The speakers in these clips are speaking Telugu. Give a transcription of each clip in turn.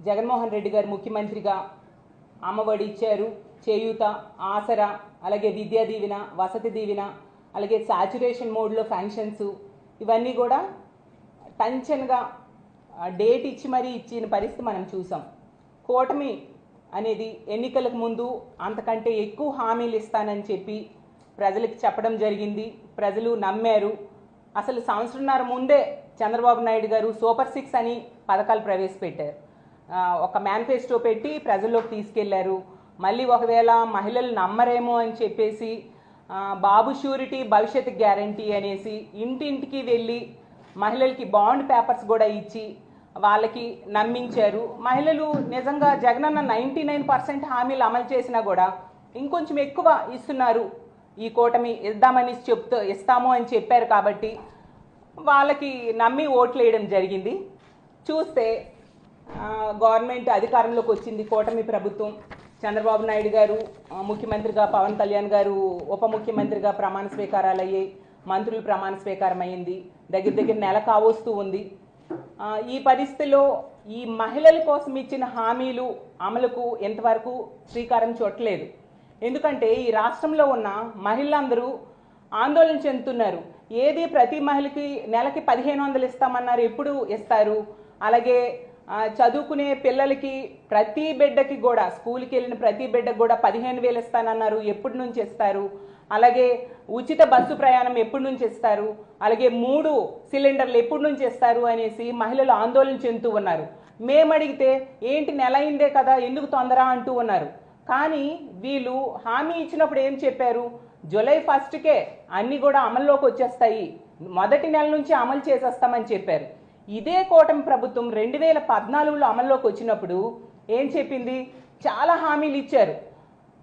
జగన్మోహన్ రెడ్డి గారు ముఖ్యమంత్రిగా అమ్మఒడి ఇచ్చారు, చేయూత, ఆసరా, అలాగే విద్యా దీవెన, వసతి దీవెన, అలాగే సాచురేషన్ మోడ్లో ఫంక్షన్స్ ఇవన్నీ కూడా టెన్షన్గా డేట్ ఇచ్చి మరీ ఇచ్చిన పరిస్థితి మనం చూసాం. కూటమి అనేది ఎన్నికలకు ముందు అంతకంటే ఎక్కువ హామీలు ఇస్తానని చెప్పి ప్రజలకు చెప్పడం జరిగింది. ప్రజలు నమ్మారు. అసలు సంవత్సరంన్నర ముందే చంద్రబాబు నాయుడు గారు సూపర్ 6 అని పథకాలు ప్రవేశపెట్టారు. ఒక మేనిఫెస్టో పెట్టి ప్రజల్లోకి తీసుకెళ్లారు. మళ్ళీ ఒకవేళ మహిళలు నమ్మరేమో అని చెప్పేసి బాబు షూరిటీ భవిష్యత్ గ్యారంటీ అనేసి ఇంటింటికి వెళ్ళి మహిళలకి బాండ్ పేపర్స్ కూడా ఇచ్చి వాళ్ళకి నమ్మించారు. మహిళలు నిజంగా జగనన్న 99% హామీలు అమలు చేసినా కూడా ఇంకొంచెం ఎక్కువ ఇస్తున్నారు, ఈ కూటమి ఇస్తాము అని చెప్పారు కాబట్టి వాళ్ళకి నమ్మి ఓట్లు వేయడం జరిగింది. చూస్తే గవర్నమెంట్ అధికారంలోకి వచ్చింది కూటమి ప్రభుత్వం. చంద్రబాబు నాయుడు గారు ముఖ్యమంత్రిగా, పవన్ కళ్యాణ్ గారు ఉప ముఖ్యమంత్రిగా ప్రమాణ స్వీకారాలు అయ్యాయి, మంత్రులు ప్రమాణ స్వీకారం అయ్యింది. దగ్గర నెల కావస్తూ ఉంది. ఈ పరిస్థితిలో ఈ మహిళల కోసం ఇచ్చిన హామీలు అమలుకు ఎంతవరకు శ్రీకారం చుట్టలేదు. ఎందుకంటే ఈ రాష్ట్రంలో ఉన్న మహిళలందరూ ఆందోళన చెందుతున్నారు. ఏది ప్రతి మహిళకి నెలకి 1500 ఇస్తామన్నారు, ఎప్పుడు ఇస్తారు? అలాగే చదువుకునే పిల్లలకి ప్రతి బిడ్డకి కూడా, స్కూల్కి వెళ్ళిన ప్రతి బిడ్డకి కూడా 15,000 ఇస్తానన్నారు, ఎప్పటి నుంచి ఇస్తారు? అలాగే ఉచిత బస్సు ప్రయాణం ఎప్పటి నుంచి ఇస్తారు? అలాగే 3 సిలిండర్లు ఎప్పటి నుంచి ఇస్తారు అనేసి మహిళలు ఆందోళన చెందుతూ ఉన్నారు. మేము అడిగితే ఏంటి నెల అయిందే కదా, ఎందుకు తొందర అంటూ ఉన్నారు. కానీ వీళ్ళు హామీ ఇచ్చినప్పుడు ఏం చెప్పారు? జూలై 1కే అన్నీ కూడా అమల్లోకి వచ్చేస్తాయి, మొదటి నెల నుంచి అమలు చేసేస్తామని చెప్పారు. ఇదే కూటమి ప్రభుత్వం 2014లో అమల్లోకి వచ్చినప్పుడు ఏం చెప్పింది? చాలా హామీలు ఇచ్చారు,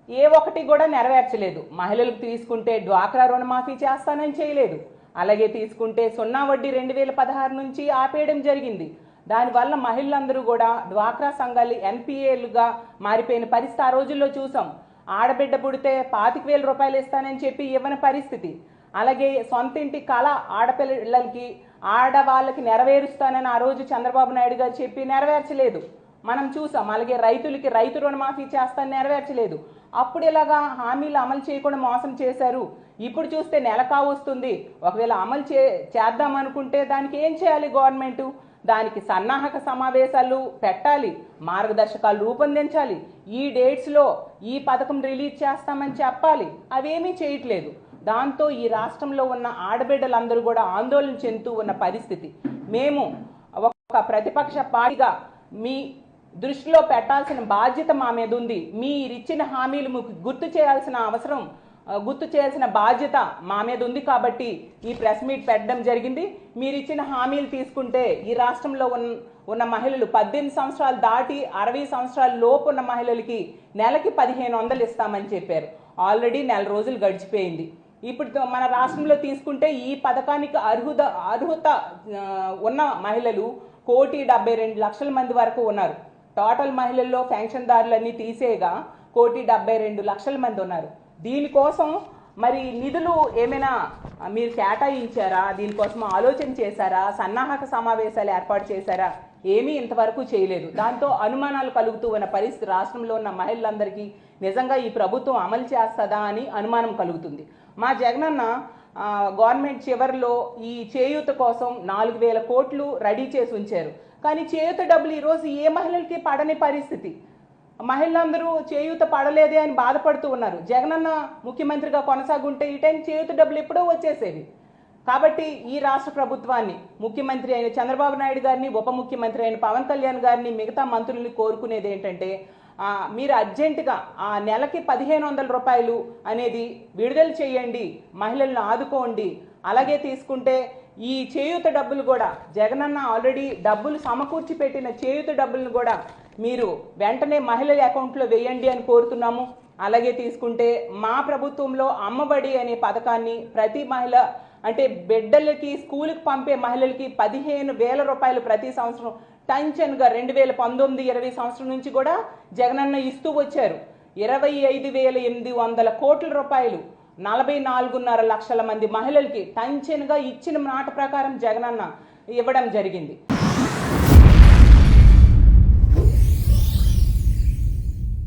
ఏ ఒక్కటి కూడా నెరవేర్చలేదు. మహిళలకు తీసుకుంటే డ్వాక్రా రుణమాఫీ చేస్తానని చేయలేదు. అలాగే తీసుకుంటే 0 వడ్డీ 2016 నుంచి ఆపేయడం జరిగింది. దానివల్ల మహిళలందరూ కూడా డ్వాక్రా సంఘాలు ఎన్పిఏలుగా మారిపోయిన పరిస్థితి ఆ రోజుల్లో చూసాం. ఆడబిడ్డ పుడితే 25,000 రూపాయలు ఇస్తానని చెప్పి ఇవ్వని పరిస్థితి. అలాగే సొంత ఇంటి కళ ఆడపిల్లలకి, ఆడవాళ్ళకి నెరవేరుస్తానని ఆ రోజు చంద్రబాబు నాయుడు గారు చెప్పి నెరవేర్చలేదు, మనం చూసాం. అలాగే రైతులకి రైతు రుణమాఫీ చేస్తానని నెరవేర్చలేదు. అప్పుడు ఇలాగా హామీలు అమలు చేయకుండా మోసం చేశారు. ఇప్పుడు చూస్తే నెల కావస్తుంది. ఒకవేళ అమలు చేద్దాం అనుకుంటే దానికి ఏం చేయాలి గవర్నమెంట్? దానికి సన్నాహక సమావేశాలు పెట్టాలి, మార్గదర్శకాలు రూపొందించాలి, ఈ డేట్స్లో ఈ పథకం రిలీజ్ చేస్తామని చెప్పాలి. అవేమీ చేయట్లేదు. దాంతో ఈ రాష్ట్రంలో ఉన్న ఆడబిడ్డలందరూ కూడా ఆందోళన చెందుతూ ఉన్న పరిస్థితి. మేము ఒక ప్రతిపక్ష పార్టీగా మీ దృష్టిలో పెట్టాల్సిన బాధ్యత మా మీద ఉంది. మీరిచ్చిన హామీలు గుర్తు చేయాల్సిన బాధ్యత మా మీద ఉంది కాబట్టి ఈ ప్రెస్ మీట్ పెట్టడం జరిగింది. మీరు ఇచ్చిన హామీలు తీసుకుంటే ఈ రాష్ట్రంలో ఉన్న మహిళలు 18 సంవత్సరాలు దాటి 60 సంవత్సరాల లోపు ఉన్న మహిళలకి నెలకి 1500 ఇస్తామని చెప్పారు. ఆల్రెడీ నెల రోజులు గడిచిపోయింది. ఇప్పుడు మన రాష్ట్రంలో తీసుకుంటే ఈ పథకానికి అర్హత ఉన్న మహిళలు 1,72,00,000 మంది వరకు ఉన్నారు. టోటల్ మహిళల్లో పెన్షన్దారులన్నీ తీసేగా 1,72,00,000 మంది ఉన్నారు. దీనికోసం మరి నిధులు ఏమైనా మీరు కేటాయించారా? దీనికోసం ఆలోచన చేశారా? సన్నాహక సమావేశాలు ఏర్పాటు చేశారా? ఏమీ ఇంతవరకు చేయలేదు. దాంతో అనుమానాలు కలుగుతూ ఉన్న పరిస్థితి రాష్ట్రంలో ఉన్న మహిళలందరికీ నిజంగా ఈ ప్రభుత్వం అమలు చేస్తుందా అని అనుమానం కలుగుతుంది. మా జగనన్న గవర్నమెంట్ చివరిలో ఈ చేయూత కోసం 4,000 కోట్లు రెడీ చేసి ఉంచారు. కానీ చేయూత డబ్బులు ఈరోజు ఏ మహిళలకి పడని పరిస్థితి. మహిళలందరూ చేయూత పడలేదే అని బాధపడుతూ ఉన్నారు. జగనన్న ముఖ్యమంత్రిగా కొనసాగుంటే ఈ టైం చేయూత డబ్బులు ఎప్పుడో వచ్చేసేవి. కాబట్టి ఈ రాష్ట్ర ప్రభుత్వాన్ని, ముఖ్యమంత్రి అయిన చంద్రబాబు నాయుడు గారిని, ఉప ముఖ్యమంత్రి అయిన పవన్ కళ్యాణ్ గారిని, మిగతా మంత్రుల్ని కోరుకునేది ఏంటంటే మీరు అర్జెంటుగా ఆ నెలకి 1500 రూపాయలు అనేది విడుదల చేయండి, మహిళలను ఆదుకోండి. అలాగే తీసుకుంటే ఈ చేయూత డబ్బులు కూడా జగనన్న ఆల్రెడీ డబ్బులు సమకూర్చి పెట్టిన చేయూత డబ్బులను కూడా మీరు వెంటనే మహిళల అకౌంట్లో వేయండి అని కోరుతున్నాము. అలాగే తీసుకుంటే మా ప్రభుత్వంలో అమ్మఒడి అనే పథకాన్ని ప్రతి మహిళ, అంటే బిడ్డలకి స్కూల్కి పంపే మహిళలకి 15,000 రూపాయలు ప్రతి సంవత్సరం టెన్షన్గా 2019-20 సంవత్సరం నుంచి కూడా జగనన్న ఇస్తూ వచ్చారు. 25,800 కోట్ల రూపాయలు 44.5 లక్షల మంది మహిళలకి టెన్షన్గా ఇచ్చిన మాట ప్రకారం జగనన్న ఇవ్వడం జరిగింది.